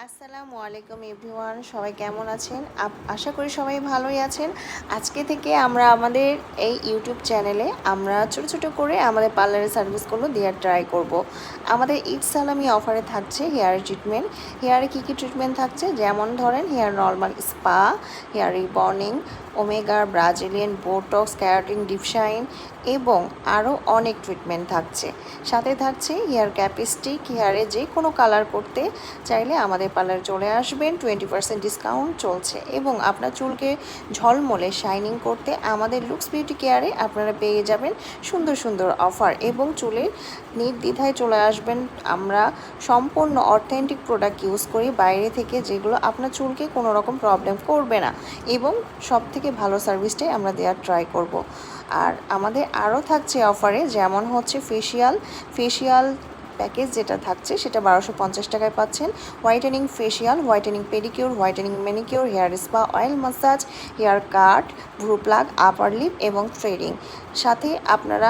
আসসালামু আলাইকুম এভরিওয়ান, সবাই কেমন আছেন? আশা করি সবাই ভালোই আছেন। আজকে থেকে আমরা আমাদের এই ইউটিউব চ্যানেলে আমরা ছোট ছোট করে আমাদের পার্লারের সার্ভিসগুলো দেওয়ার ট্রাই করব। আমাদের ঈদ সালামি অফারে থাকছে হেয়ার ট্রিটমেন্ট। হেয়ারে কী কী ট্রিটমেন্ট থাকছে, যেমন ধরেন hair normal spa, hair rebonding, omega, Brazilian, Botox, keratin, deep shine এবং আরও অনেক ট্রিটমেন্ট থাকছে। সাথে থাকছে হেয়ার ক্যাপিস্টিক। হেয়ারে যে কোনো কালার করতে চাইলে আমাদের পার্লারে চলে আসবেন, 20% ডিসকাউন্ট চলছে এবং আপনার চুলকে ঝলমলে শাইনিং করতে আমাদের লুকস বিউটি কেয়ারে আপনারা পেয়ে যাবেন সুন্দর সুন্দর অফার এবং চুলের নির্দ্বিধায় চলে আসবেন। আমরা সম্পূর্ণ অথেন্টিক প্রোডাক্ট ইউজ করি বাইরে থেকে, যেগুলো আপনার চুলকে কোনো রকম প্রবলেম করবে না এবং সব থেকে ভালো সার্ভিসটাই আমরা দেওয়ার ট্রাই করব। আর আমাদের আরও থাকছে অফারে, যেমন হচ্ছে ফেশিয়াল প্যাকেজ যেটা থাকছে সেটা 1250 টাকায় পাচ্ছেন। Whitening facial, whitening pedicure, whitening manicure, hair spa, oil massage, hair cut, ভ্রু প্লাগ, আপার লিপ এবং থ্রেডিং। সাথে আপনারা